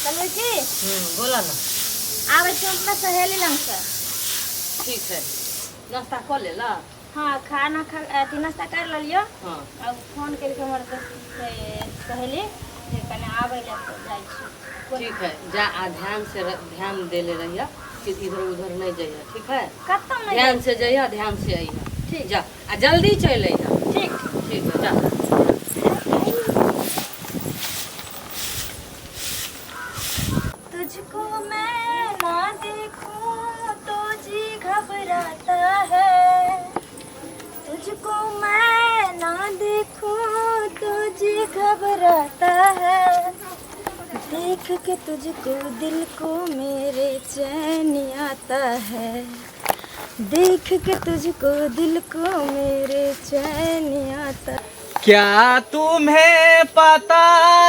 चलो जी बोला ना। आवे छी अपना सहेली लंग से। ठीक है, नाश्ता कर ले ला। हाँ खाना खा अथी नाश्ता कर लियो। हाँ अब फोन करके हमर सहेली जे कने आवे ले तो जाई छी। ठीक है, जा आ ध्यान दे ले रहिया कि इधर उधर नहीं जाइए। ठीक है, कत्तम नहीं ध्यान से जाइए, ध्यान से आइए। ठीक। जा आ जल्दी चल अइहा। ठीक ठीक है, जा। तुझको मैं ना देखूं तो जी घबराता है। तुझको मैं ना देखूं तो जी घबराता है। देख के तुझको दिल को मेरे चैन आता है। देख के तुझको दिल को मेरे चैन आता है। क्या तुम्हें पता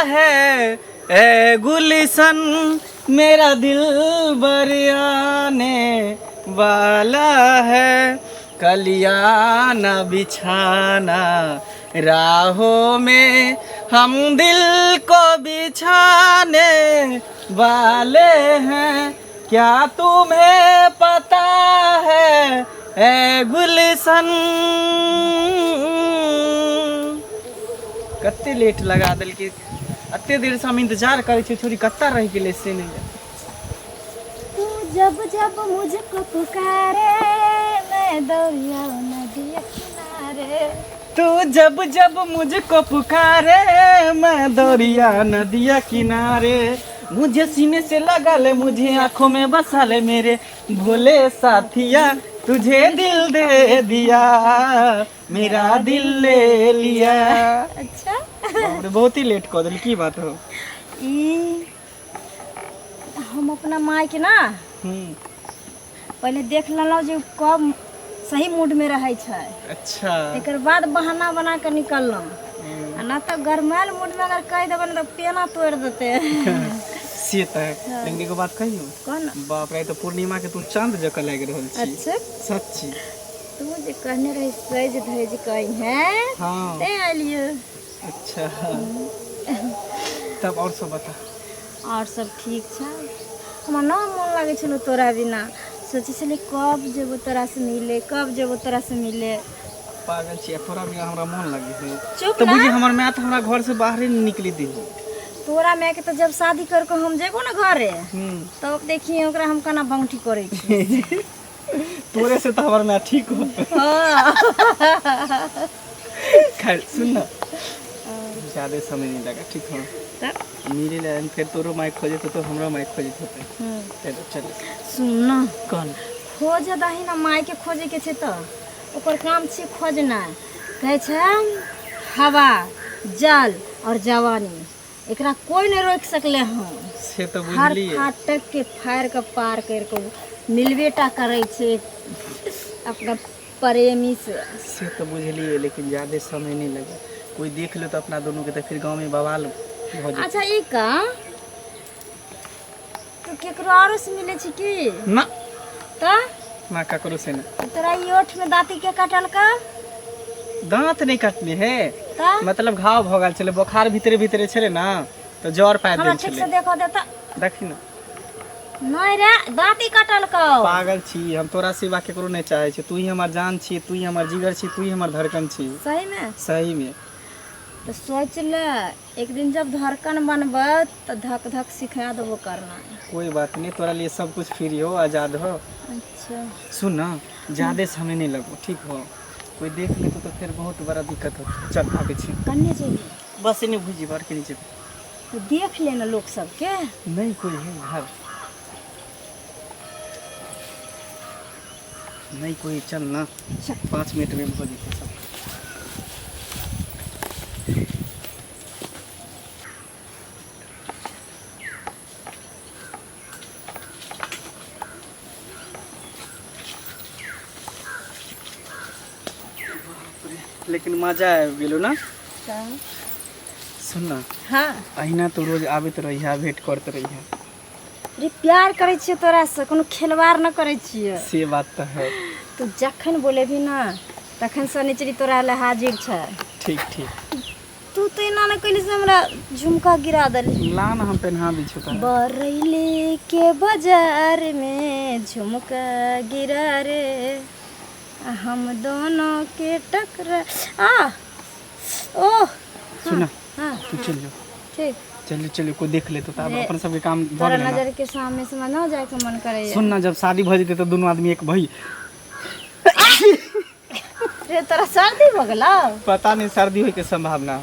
है ए गुलशन मेरा दिल बरियाने वाला है। कलियाना बिछाना राहों में हम दिल को बिछाने वाले हैं। क्या तुम्हें पता है ए गुलशन। कत्ते लेट लगा दिल की अत्ते देर से हम इंतजार करे छे। छोरी कत्ता रह गेले से नहीं। तू जब जब मुझको पुकारे मैं दौड़िया नदी किनारे। तू जब जब मुझको पुकारे मैं दरिया नदिया किनारे। मुझे सीने से लगा ले, मुझे आंखों में बसा ले मेरे भोले साथिया। तुझे दिल दे दिया मेरा दिल ले लिया। अच्छा बहुत ही लेट कर दिल की बात हो। ई हम अपना माई के ना पहले देख लेलहुँ जे कब सही मूड में रहे छै। अच्छा एकर बाद बहाना बना के निकललहुँ। आ ना तो गरमायल मूड में अगर कह देबै ना तो पेना तोड़ देते। से तो है। लेकिन एगो बात कहियो, कौन बाप रे तो पूर्णिमा के तू चांद जका लाग रहल छी। अच्छा सच्ची तू जे कहने रही सज धज कही है हाँ। ते आलियो। अच्छा तब और सब बता। और सब ठीक छै। हमरा ना मन लागे छलो तोरा बिना। सोचे छले कब जेबो तोरा से मिले, कब जेबो तोरा से मिले। पागल छी, थोड़ा बिना हमरा मन लागे है। चुप तो ना। बुझी हमर माँ तो हमरा घर से बाहर ही नहीं निकली दी। तोरा मैं के तो जब शादी करके हम जेबो ना घरे तब देखिए ओकरा हम केना बंगठी करे छी। तोरे से तो हमर माँ ठीक हो। हां खैर सुन ना, ज्यादा समय नहीं लगा। ठीक हो तब मिले ले फिर तोरो माइक खोजे तो हमरा माइक खोजे होते। चल सुन ना कौन खोज दही ना माई के खोजे के छै तो ओकर काम छै खोजना। कहे छै हवा जल और जवानी एकरा कोई नहीं रोक सकले हम। से तो हर बुझलिए। फाटक के फायर के पार कर के मिलबेटा करे छे अपना प्रेमी से तो बुझलिए, लेकिन ज्यादा समय नहीं लगा। कोई देख ले तो अपना दोनों के तो फिर गांव में बवाल हो जाए। अच्छा ई का तू केकरो आरो से मिले छी की ना त ना ककरो से ना। तोरा ई ओठ में दांती के काटल का दांत नहीं काटने है, त मतलब घाव भगल चले, बुखार भीतरे भीतरे चले ना तो जर पाय हमरा देल ठीक से चले। देखो देता देखी ना नहीं रे दांती काटल का। पागल छी हम, तोरा सिवा केकरो नहीं चाहे छी। तू ही हमार जान छी, तू ही हमार जिगर छी, तू ही हमार धड़कन छी। सही में सही में। तो सोच ले एक दिन जब धड़कन बनब तो धक धक सिखा देबो करना। कोई बात नहीं, तोरा लिए सब कुछ फ्री हो, आजाद हो। अच्छा सुन ना, ज्यादा समय नहीं लगो। ठीक हो, कोई देख ले तो फिर बहुत बड़ा दिक्कत हो। चल आगे छी। कन्ने जेबी बस इन्हें भूजी बार के नीचे। तो देख लेना लोग सबके। नहीं कोई है घर, नहीं कोई। चल ना, 5 मिनट में भूजी के सब। लेकिन मजा आ गेलो ना। सुन ना, हाँ अहिना तो रोज आबत रहिया, भेंट करते रहिया। रे प्यार करे छियै तोरा से, कोनो खिलवाड़ न करे छियै। से बात तो है। तू जखन बोलेबी ना तखन शनिचरी तोरा ले हाजिर छै। ठीक ठीक। तू तो इना न कइली से हमरा झुमका गिरा दली। ला ना हम पहना दी छो तारा। बरैली के बाजार में झुमका गिरा रे, हम दोनों के टकरा आ ओह सुना हाँ तू चल जा, ठीक। चलिए चलिए कोई देख ले तो अपन सबके काम तोरा भर लेना। नजर के सामने से ना जाए के मन करे। सुन ना, जब शादी भ जेते तो दोनों आदमी एक भई। रे तोरा सर्दी हो गेला? पता नहीं सर्दी होय के संभावना।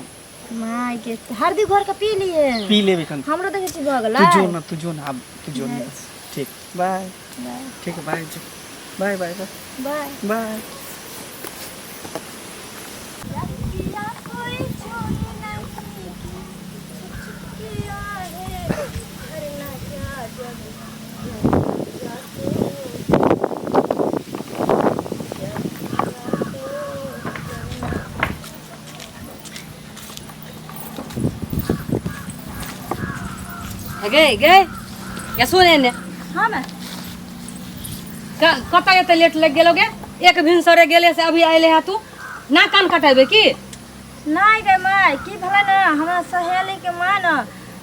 माय के हरदी घोर के पी लिए। पी लेबे कन। हमरो देखे छी भ गेला। तू जो ना अब तू जो ना बस। ठीक बाय। ठीक है bye. Bye bye bye bye. गे गे या सुने ने हां मैं कत एते लेट लग गेलो गे? एक भिनसरे गेले से अभी आइले है तू ना कान कटेबे की? नहीं गे माय की भला ना हमरा सहेली के मां ना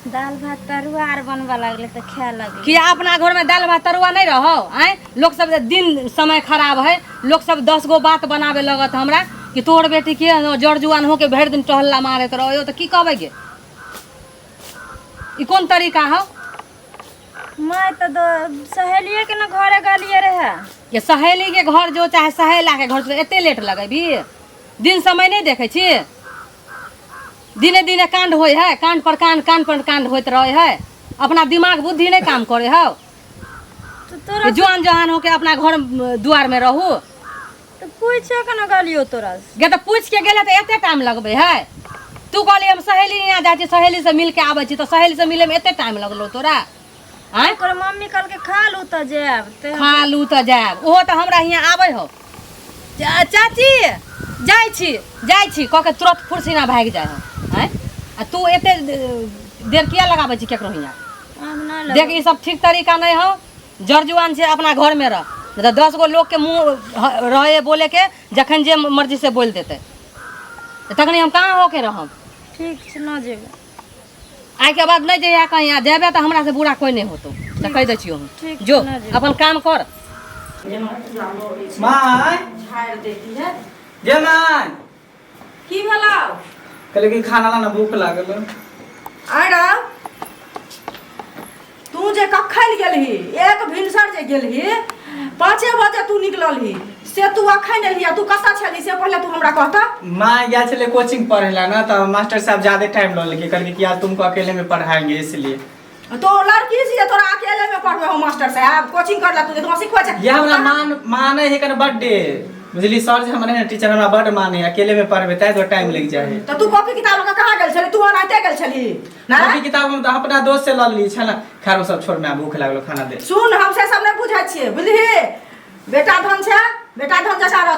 दाल भात तरुआ आर बनवा लागले त खाए लगे। कि अपना घर में दाल भात तरुआ नहीं रहो आए? लोग सब दिन समय खराब है, लोग सब 10 गो बात बनावे लगत हमरा कि तोर बेटी के जड़ जुआन हो के भर दिन टहल्ला मारत रहो तो की कहबे गे? ई कौन तरीका हो? मैं तो सहेलिए के ना घरे गलिए रहे। ये सहेली के घर जो चाहे सहेला के घर से एते लेट लगेबी? दिन समय नहीं देखे छी? दिने दिने कांड होय है, कांड पर कांड होत रहे है। अपना दिमाग बुद्धि नहीं काम करे हो। तो तोरा जवान जहान होके अपना घर दुआर में रहू। तो पूछे के ना गलियो तोरा गे तो पूछ के गेले तो एते टाइम लगबे है। तू कहली हम सहेली यहाँ जाइ छी, सहेली से मिल के आबै छी, तो सहेली से मिले में एते टाइम लगलो तोरा? आय ओकर मम्मी कल के खा लू त जेब ते खा लू तो जाब। ओहो तो हमरा यहाँ आबै हो। चाची जाइ छी कह के तुरंत फुर्सीना भाग जाए हो। आय आ तू एते देर किया लगाबै छी केकरो यहाँ? हम ना देख ई सब ठीक तरीका नहीं हो। जड़ जुआन से अपना घर में रह, नहीं तो 10 गो लोग के मुँह रहे बोले के, जखन जे मर्जी से बोल देते तखनी हम कहाँ होके रहब? ठीक से ना जेबे। आइ के बाद नहीं जइया कहीं आ जेबे तो हमरा से बुरा कोई नहीं होतो। तो कह दे छियो हम ठीक जो ना जेबे। अपन काम कर। माय झाड़ देती है गे माय की भला कहले कि खाना लाना भूख लागल। आड़ा तू जे कखन गेलही? एक भिनसर जे गेलही 5 बजे तू निकललही से तू अखन एलही? तू कसा छली से पहले तू हमरा कहता। माँ गया चले कोचिंग पढ़ेला ना, तो मास्टर साहब ज्यादा टाइम लो लेके करके कि आज तुमको अकेले में पढ़ाएंगे इसलिए। तो लड़की सी तोरा अकेले में पढ़वे हो मास्टर साहब? कोचिंग करला तू तो सिखवा छ। ये हमरा माने है कर बर्थडे बुझली सर जी हमरे टीचर हमरा बड माने, अकेले में पढ़बे तै तो टाइम लग जाए। तो तू कॉपी किताब का कहां गेल छली? तू अनाते गेल छली ना? कॉपी किताब हम तो अपना दोस्त से ल ली छला। खैर वो सब छोड़, मैं भूख लागलो खाना दे। सुन हमसे सब नहीं बुझा छिए बुझली? बेटा धन छे, बेटा धन जैसा रह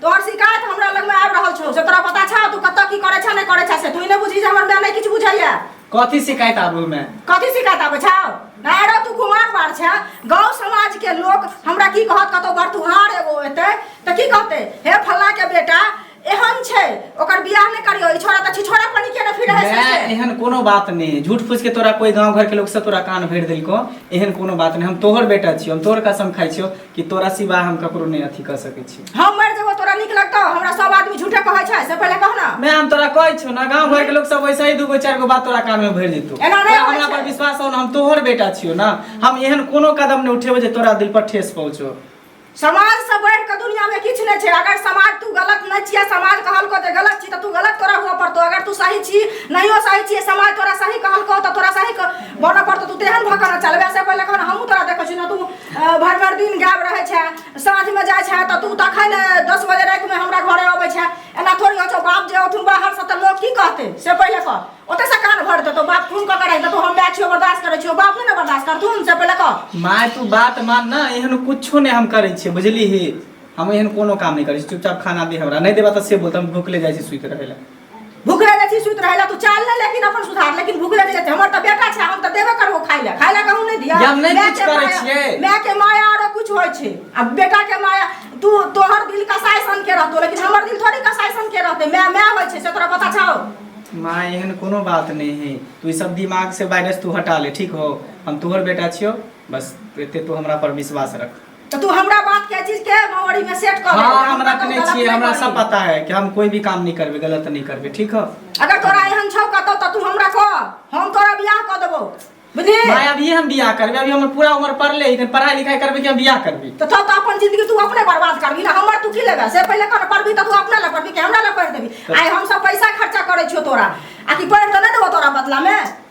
तोहर शिकायत हमरा लग में आब रहल छौ से तोरा पता छौ तू कत की करे छ नहीं करे छ से तू नहीं बुझी जे हमर में नहीं किछ बुझाइया। कथी शिकायत आबू में? कथी शिकायत आबे छौ? नारो तू कुमार बार छ। गांव समाज के लोग हमरा की कहत कतो बरतुहार एगो एते त की कहते हे फल्ला के बेटा एहन छे ओकर बियाह नहीं करियो, ई छोरा त छिछोरा पनी के न फिर है से। एहन कोनो बात नहीं, झूठ फूस के तोरा कोई गांव घर के लोग से तोरा कान भर देलको, एहन कोनो बात नहीं। हम तोहर बेटा छियो, हम तोहर कसम खाइ छियो कि तोरा सिवा हम ककरो नहीं अथी कर सकै छी। हम मर जेबो तोरा निक लगतो? हमरा सब आदमी झूठे कहै छै से पहले कह ना। मैं हम तोरा कहै छियो ना, गांव घर के लोग सब वैसे ही 2 गो 4 गो बात तोरा कान में भर देतो। एना नहीं हमरा पर विश्वास हो ना, हम तोहर बेटा छियो ना। हम एहन कोनो कदम नहीं उठेबो जे तोरा दिल पर ठेस पहुंचो। समाज से बढ़ के दुनिया में किछ नहीं छे। अगर समाज तू गलत नहीं छिया, समाज कहल को जे गलत छी त तू गलत तोरा हुआ पड़तो। अगर तू सही छी नहियो सही छी, समाज तोरा सही कहल को त तोरा सही बन पड़तो। तू तेहन भकना चलबे से पहले कहन हम तोरा देखै छी ना। तू भर भर दिन गायब रहै छै, साँझ में जाय छै त तू तखन 10 बजे रात में हमरा घरे आबै छै। एना थोड़ी हो छौ बाप जे उठुन बाहर से त लोग की कहते से पहले कह। ओते से कान भर दे तो बाप फोन क करे त तू हम बैठ छियो बर्दाश्त करै छियो, बाप नहीं बर्दाश्त करथुन से पहले कह। माय तू बात मान ना, एहन कुछो नहीं हम करै छी बुझली ही। हम एहन कोनो काम नहीं करै छी, चुपचाप खाना दे हमरा। नहीं देबा त से बोलत हम भूखले जाइ छी सुइत रहैला। भूखले जाइ छी सुइत रहैला? तू चाल ले लेकिन अपन सुधार, लेकिन भूखले जाइ छी। हमर त बेटा छै, हम त देबे करबो खाइ ले कहूं नहीं दिया। हम नहीं कुछ करै छियै। मैं के माया आरो कुछ होय छै। अब बेटा के माया तू तोहर दिल कसाई सन के रहतो, लेकिन हमर दिल थोड़ी कसाई सन के रहते। मैं होय छै से तोरा पता छौ? माँ एहन कोनो बात नहीं है, तू सब दिमाग से वायरस तू हटा ले, ठीक हो? हम तोहर बेटा छियो, बस एते तू हमरा पर विश्वास रख। तो तू हमरा बात के चीज के मेमोरी में सेट कर ले। हाँ हम रखने छिए, हमरा सब पता है कि हम कोई भी काम नहीं करबे, गलत नहीं करबे, ठीक हो? अगर तोरा एहन छौ कतो त तू हमरा कह, हम तोरा बियाह क देबो, बुझली? माँ अभी हम बियाह करबे, अभी हमर पूरा उम्र पढ़ले, इधर पढ़ाई लिखाई करबे कि हम बियाह करबे? तो अपन जिंदगी तू अपने बर्बाद करबी ना, हमर तू की लेबे? से पहले कर पढ़बी त तू अपने ले पढ़बी कि हमरा ले पढ़ देबी? आइ हम सब पैसा खर्चा करे छियो तोरा, आ कि पढ़ त नै देबो तोरा बदला में?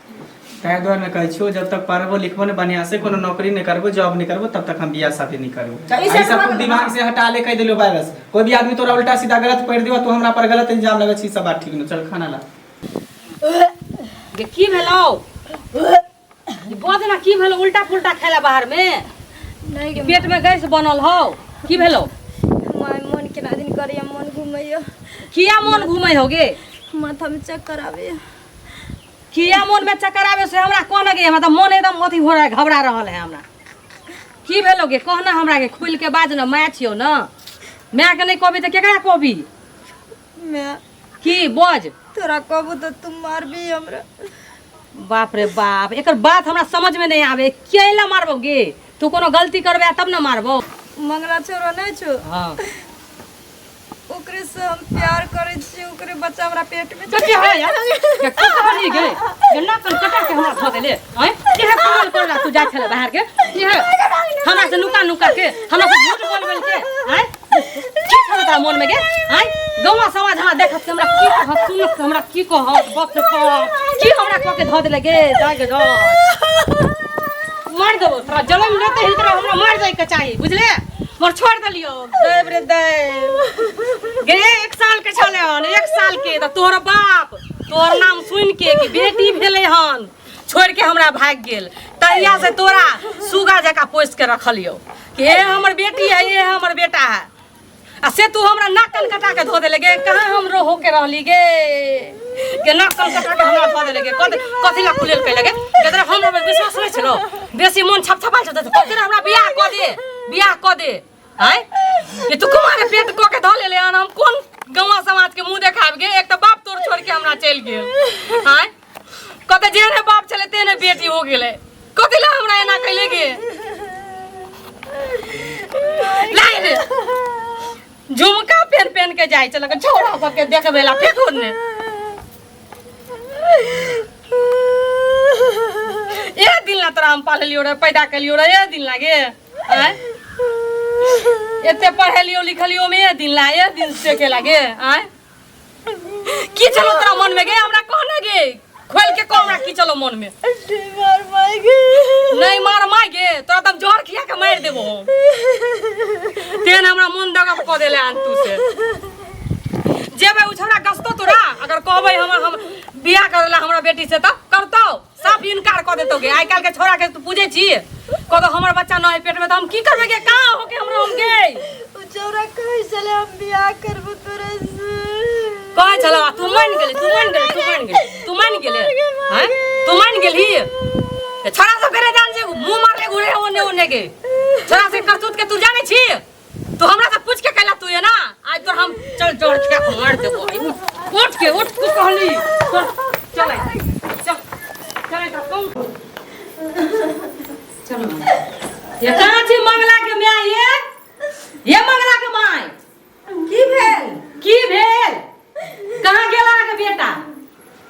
तै द्वारे में कहै छियो, जब तक पढ़बो लिखबो ने बढ़िया से, कोनो नौकरी नहीं करबो, जॉब नहीं करबो, तब तक हम बियाह शादी नहीं करबो। ऐ सब दिमाग से हटा ले, कह देलो वायरस। कोई भी आदमी तोरा उल्टा सीधा गलत पढ़ दियो, तू हमरा पर गलत इल्जाम लगै छी, सब बात ठीक न। चल खाना ला। गे की भेलौ? बजना की भेलौ? उल्टा पुल्टा खाइला बाहर में? नहीं गे पेट में गैस बनल हौ? की भेलौ? माय मन केना दिन करिया, मन घुमैया, किया मन घुमै हो गे? माथा में चक्कर आवे। किया मन में चक्कर आवे से हमरा कहना गे? हमरा त मन एकदम अथी हो रहा है, घबरा रहल है हमरा। की भेलौ गे? कहना हमरा के, खुल के बाज न। माय छियौ न, माय के नहीं कहबी त केकरा कहबी? मैं की बज? तोरा कहबो तो तुम मारबी हमरा। बाप रे बाप, एकर बात हमरा समझ में नहीं आवे। केला मारबो गे? तू कोनो गलती करबे तब न मारबो। मंगला छोरो नहीं छो, हां ओकरे से हम प्यार करे छी, ओकरे बच्चा हमरा पेट में तो क्या है यार? क्या कहानी गए? गन्ना कन कटा के हमरा ध देले, हैं? के कमाल करला तू जा छले बाहर के? के हमरा से नुका नुका के, हमरा से झूठ बोल बोल के, हैं? की खलता मन में गे? हैं? गौवा समाज हमरा देखत के हमरा की कहत, सुनत हमरा की कहत, बाप रे बाप, की हमरा कह के ध देले गे? जागे जा मार देबो तोरा, जन्म लेते ही तोरा हमरा मार जाए के चाहिए, बुझले? मोर छोड़ दलियो। देव रे देव गे, 1 साल के छले हन, 1 साल के त तोहर बाप तोहर नाम सुन के कि बेटी भेले हन, छोड़ के हमरा भाग गेल। तहिया से तोरा सुगा जका पोस के रखलियो कि ए हमर बेटी है, ये हमर बेटा है। आ से तू हमरा नाकन कटा के धो देले गे। कहां हम रो हो के रहली गे? के नाकन कटा के हमरा धो देले गे। कथि ला खुलेल कइले गे? केतरा हमरा में विश्वास नै छलो? बेसी मन छपछपाल छ त केतरा हमरा बियाह क दे, बियाह क दे। हैं? ये तू कुमारे पेट क के धो लेले हन, हम कोन गौवा समाज के मुंह देखाब गे? एक त बाप तोर छोड़ के हमरा चल गेल, हैं? कते जेने बाप छले तेने बेटी हो गेले। कथि ला हमरा एना कइले गे? लाई रे झुमका पेन पेन के जाय चल के छोड़ा सब के देखबेला फेंको ने। ए दिन ला तोरा हम पाललियो रे, पैदा कलियो रे, ए दिन लागे, हैं? एते पढ़लियो लिखलियो में ए दिन ला, ए दिन से के लागे, हैं? की चलो तोरा मन में गे? हमरा कहना गे, खोल के कह हमरा की चलो मन में? मार माएगे नहीं मार माएगे, तोरा तब जोर खिया के मार देबो। तेन हमरा मन दगा क देले अंतु से। जेबे उ छोरा गस्तो तोरा, अगर कहबै हम बियाह करला हमरा बेटी से त करतौ? साफ इनकार क देतौ गे। आइ काल के छोरा के तू पूछे छी, कतो हमर बच्चा न है पेट में त हम की करबे गे? कहां हो के हमरा हम गे? उ छोरा कहि चले हम बियाह करबो तोरा से। कह चला तू मान गेली, तू मान गेली, तू मान गेली, तू मान गेले, हैं? तू मान गेली? ए छोरा सब करे जान जे मुंह मारले घुरे ओने ओने के। छोरा से करतूत के तू जाने छी? तू हमरा से पूछ के कहला तू है ना? आज तो हम चल जोड़ के मार देबो। उठ के कहली चल चल चल कौन चल ये कहां छी? मंगला के माय ये मंगला के माय की भेल? की भेल? कहां गेला के बेटा?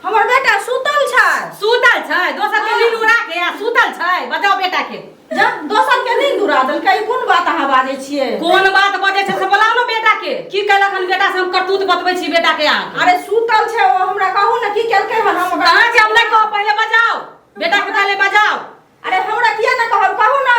हमर बेटा सुतल छै। सुतल छै? दोसर के नींद उड़ा के आ सुतल छै? बताओ बेटा के। जा दोसर के नींद उड़ा देलकै। कोन बात अहाँ बाजै छियै? कोन बात बजे छै से बोलाओ न बेटा के। की कहलक हन बेटा से? हम करतूत बतबै छी बेटा के। अरे सुतल छै ओ, हमरा कहू न की केलकै हन? हम कहां के हम नहीं कहो, पहले बजाओ बेटा के, पहले बजाओ। अरे हमरा किया न कहब? कहू न।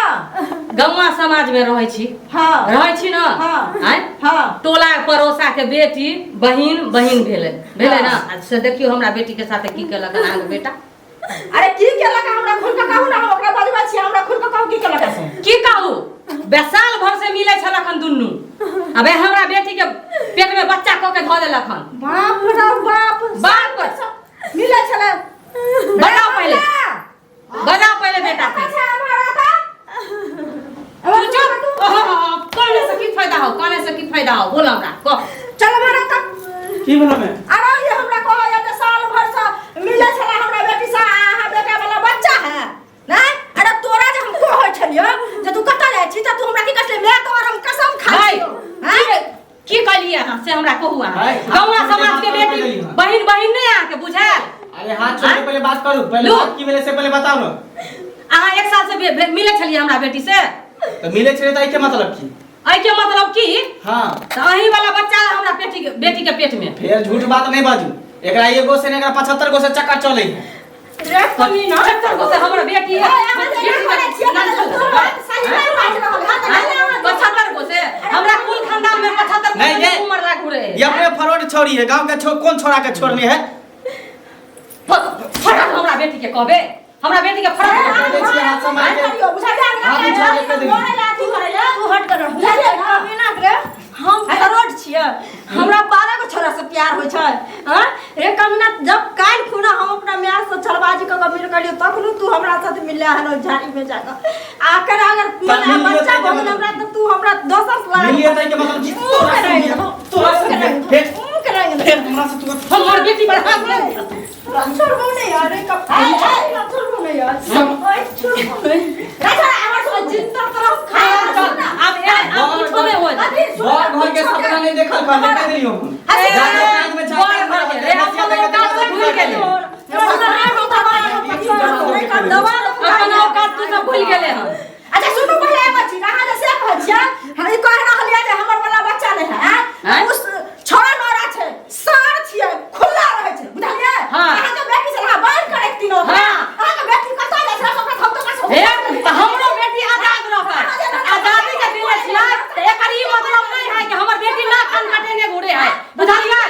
गौवा समाज में रहै छी। हां रहै छी न? हां हैं? हां टोला पड़ोसा के बेटी बहिन भेले ना। से देखियो हमरा बेटी के साथे की केलक अहाँ के बेटा। अरे की केलक? हमरा खुल के कहू न, हम ओकरा बजबै छी। हमरा खुल के कहू की केलक से? की कहू? बेसाल भर से मिले छलखन दुन्नू, अबे हमरा बेटी के पेट में बच्चा क के ध देलखन। बाप रे बाप, बाप मिले छले। बताओ पहले, बताओ पहले बेटा के। तू चुप। कहने से की फायदा हो? कहने से की फायदा हो? बोल हमरा कह। चल हमरा तक की बोला मैं? अरे ये हमरा कह या साल भर से हमरा कहू हाय, गौवा हाथ समाज के छोड़ के बात बेटी कर देली हन। बहिन बहिन नहीं आके बुझाल अरे हाथ छोड़ के पहले बात करू, पहले लो। बात की भेलै से पहले बताओ ना। अहाँ 1 साल से मिले छलिए हमरा बेटी से तो मिले छे त के मतलब की? आई के मतलब की हां तो अही वाला बच्चा है हमरा बेटी के पेट में फिर झूठ बात नहीं बाजू। एकरा एगो से एकरा 75 गो से चक्का चले है। रे कमी ना 75 गो से हमरा बेटी है पचहत्तर गो से हमरा कुल खानदान में 75 नहीं, गो ये- उम्र लाग घुरे ये अपने फरोड छोड़ी है, गांव के कौन छोड़ा के छोड़नी है? फटक हमरा बेटी के कहबे हमरा बेटी के फटक दे छिए हाथ से मार के। हाथ उठा के दे दी। तू हट कर कमी ना रे हम फरोड छियै हमरा 12 गो छोरा से प्यार होय छै हां रे कमीना जब काल खुना हम अपना म्यार से छलबाजी क कमीर करियो तब नु तू हमरा साथ मिले हनो झाड़ी में जाकर आकर अगर मने बच्चा भगन हमरा त तू हमरा दोसर से लड़ा मिलिए त के मतलब की तोरा से फिर हमरा से तू हमर बेटी पर हाथ छोड़बो नहीं यार रे कब छोड़बो नहीं यार छोड़बो नहीं राजा हमर से जिंदा तरफ खाया अब कुछो नहीं होय घर घर के सपना नहीं देखल कर देख देली हम। जाके बैंक में घर घर के रे हम लोग का से भूल गेले अपन औकात तू सब भूल गेले हम अच्छा सुनो पहले एक बात कहां से कहछिया हम ई कह रहलिए जे हमर वाला बच्चा नहीं है हैं? उस छोरा नोरा छै सार छिए खुला रहे छै बुझलिए हाँ। अहाँ के बेटी से रहा बाहर करे तीनो हाँ। अहाँ के बेटी कतौ जाय छै सब हम तो पास हे त हमरो बेटी आजाद रहत आजादी के दिने छियै त एकर ई मतलब नहीं है कि हमर बेटी ना कान काटेने घुरे है बुझलियै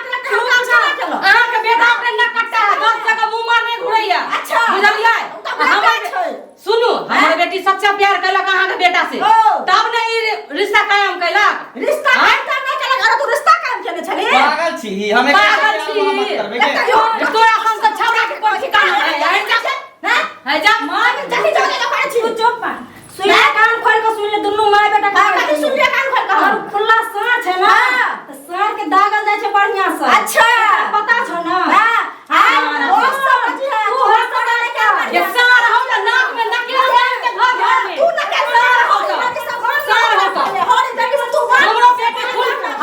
अहाँ के बेटा अपने ना कटता है 10 जगह मुंह मारने घुरैया अच्छा। बुझलियै तो बेटा छै। सुनू हमर बेटी सच्चा प्यार कैलक अहाँ के बेटा से ओ। तब ने ई रिश्ता कायम कैलक रिश्ता हाँ? कायम नहीं चला अरे तू रिश्ता कायम केने छली पागल छी हमें पागल छी तोरा हम से छौरा के कोन ठिकाना है है जा मां जल्दी जल्दी करे छी तू चुप मा सुन ले कान खोल के सुन ले दुनु माय बेटा का कथि सुन ले कान खोल के और खुला साँच है ना तो साँच के दागल जाय छै बढ़िया से अच्छा पता छ ना हां ओ समझ है तू हो सके क्या ये सार हो ना नाक में नकली लगा के घर घर में तू न के सार हो सार हो होरी बेटी में तू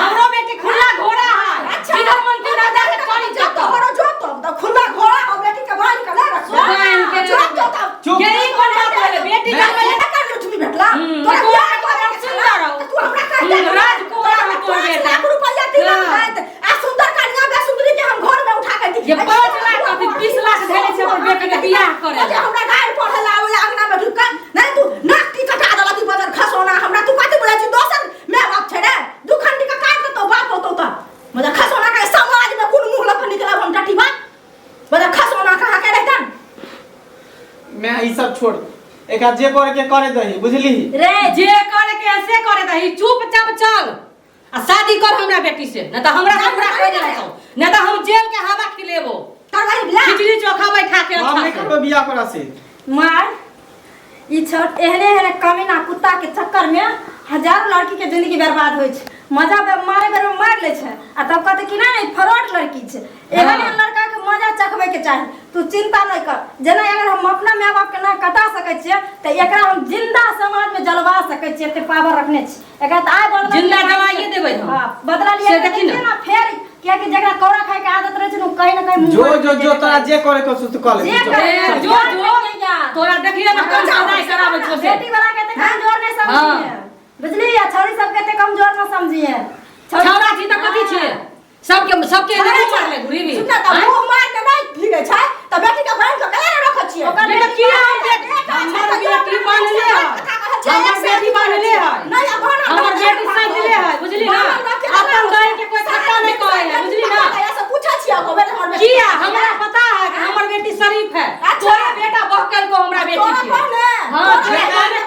हमरो बेटी खुला घोड़ा है अच्छा। जिधर मन के राजा के चली जो जातो तो जो तो खुला घोड़ा हो बेटी के बाल के ले रखो बांध के जो रखो। तो चुप। यही कोन बात है बेटी का बेटा का लुटमी भेटला तोरा तो बियाह तो करे सुंदर हो। तू हमरा कहते राजकुमार हो तोर बेटा। रुपया दिला हाँ। आ सुंदर कन्या बे सुंदरी के हम घर में उठा के दी ये 5 लाख अभी 20 लाख धैले से अपन बेटी के बियाह करे अरे हमरा गाड़ी पढ़े ला आवे अंगना में ढुका नहीं तू नाक की कटा दला ती बदर खसोना हमरा तू कथि बोले छी दोसर मैं बाप छे रे दू खंडी का काट तो बाप होतो त मजा खसोना के समाज में कुन मुंह लख निकला हम टटी बा मजा खसोना कहा के रहतन मैं ई सब छोड़ एक आध जे करे दही बुझली। रे जे करे के ऐसे करे दही चुपचाप चल आ शादी कर हमरा बेटी से न त हमरा हमरा कोई नहीं रहतो न त हम जेल के हवा खिलेबो करवाई बिला खिचड़ी चोखा बैठा के हम नहीं अच्छा करबे बियाह करा से। मार ई छोट एहने एहने कमीना कुत्ता के चक्कर में हजारों लड़की के जिंदगी बर्बाद होय छै मजा बे मारे बेर में मार ले छै आ तब कहते कि नहीं फ्रॉड लड़की छै एहने लड़का के मजा चखबे के चाही तू चिंता नहीं कर जेना अगर हम अपना माय बाप के ना कटा सकै छियै त एकरा हम जिंदा समाज में जलवा सकै छियै ते पावर रखने छी एकरा त आय बदला जिंदा जलाइए देबै हम। हां बदला से लिया देखी ना। ना फेर किया कि जकरा कौड़ा खाए के आदत रहे छै नु कहीं ना कहीं जो तोरा जे करे को सुत कर ले। जे करे। ए, जो तोरा देखिए ना कौन सदाई करावे छो से बेटी वाला के ते कमजोर नहीं समझिए बुझली या छौरी सब के ते कमजोर न समझिए छौरा छी त कथि छै सबके नहीं मार ले घुरी भी सुनना त मुंह मार के नहीं फिरे छै त बेटी के बहन के कले रख छिए बेटा किया हम देख हमर बेटी बांधले है हमर बेटी बांधले है नहीं अब हमर बेटी सैंतले है बुझली ना अपन गाय के कोई ठट्टा नहीं करे है बुझली ना ऐसा पूछा छिए को बेटा हमर बेटी किया हमरा पता है कि हमर बेटी शरीफ है तोरा बेटा बहकल को हमरा बेटी की हां बेटा ने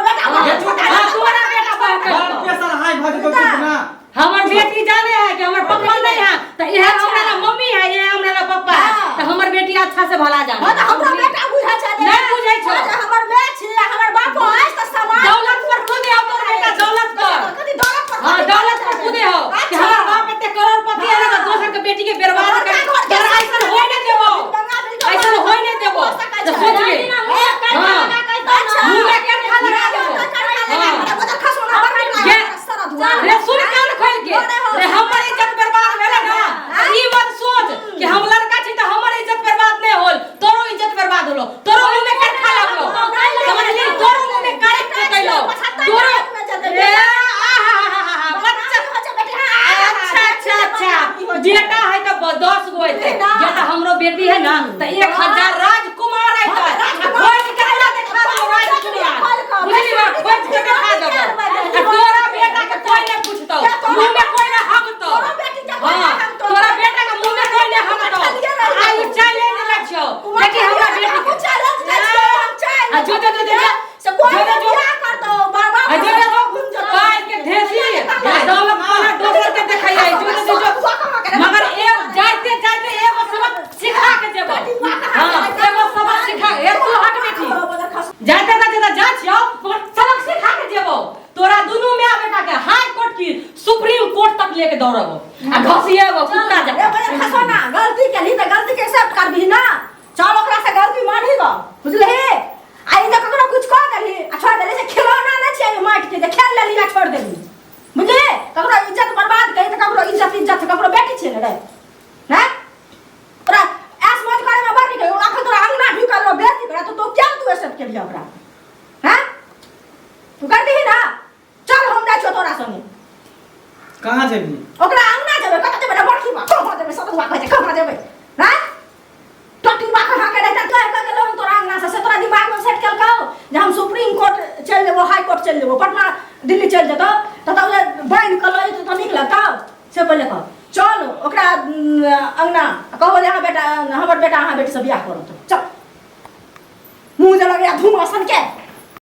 बेटा हां तोरा बेटा बहकल बाप को के सर हाय भज को कुछ ना। हमर बेटी जाने है कि हमर पापा नहीं है तो यह हमरा ला मम्मी है ये हमरा ला पापा है तो हमर बेटी अच्छा से भला जाने हां त हमरा बेटा बुझा छै नहीं बुझै छौ हमर माय छिए हमर बाप है त समाज दौलत पर खुदे हो तोर बेटा दौलत पर कथि दौलत पर हां दौलत पर खुदे हो कि हमर बाप एते करोड़पति है ना तो दोसर के बेटी के बर्बाद कर यार ऐसा होय नहीं देबो ऐसा होय नहीं देबो तो सोच ले हां 1000 राजकुमार है खोज के ना देखा दो राजकुमार बुझली बा खोज के देखा दो तोरा बेटा के कोई नहीं पूछतो मुंह में कोई ना हमतो तोरा बेटा के मुंह में कोई नहीं हमतो आई चैलेंज लछो देखी हमरा बेटी को चैलेंज ले हम चैलेंज जो से कोई क्या करतो बाबा जो पाल के धेसी दौलत वाला दोसर के देखाई आई जो मगर एक जाते जाते एगो सबक सिखा के देबो हां एगो सबक सिखा एक तो हट बेटी जाते जाते जा छियो सबक सिखा के देबो तोरा दुनु में आ बेटा के हाई कोर्ट की सुप्रीम कोर्ट तक लेके दौड़बो आ घसिएबो कुत्ता जा ए बड़े खसो ना गलती के ली त गलती के एक्सेप्ट करबी ना चल ओकरा से गलती मानी गो बुझले आई न ककरो कुछ कह देली आ छोड़ देली से खिलौना ना छै माट के खेल लेली आ छोड़ देली बुझले ककरो इज्जत बर्बाद कई त ककरो इज्जत ककरो बेटी छै रे हैं तोरा ऐस मत करे में बाटी के आखिर तोरा अंगना भी कर लो बेटी करा तो क्या तू एक्सेप्ट कर लिया ओकरा हैं तू कर दी ना चल हम जा छो तोरा संगे कहां जेबी ओकरा अंगना जेबे कत जेबे रे बड़की बा कहां जेबे सतुआ कह जे कहां जेबे हैं टट्टी बा कहां के रहता कह के लोग तोरा अंगना से तोरा दिमाग में सेट कर कहो जे हम सुप्रीम कोर्ट चल जेबो हाई कोर्ट चल जेबो पटना दिल्ली चल जतो त बाइन कर लो तो निकलता से पहले कह चल ओकरा अंगना कहो जे बेटा हमर बेटा अहाँ बेटी से बियाह करो तो चल मुंह जे लगे धुआं सन के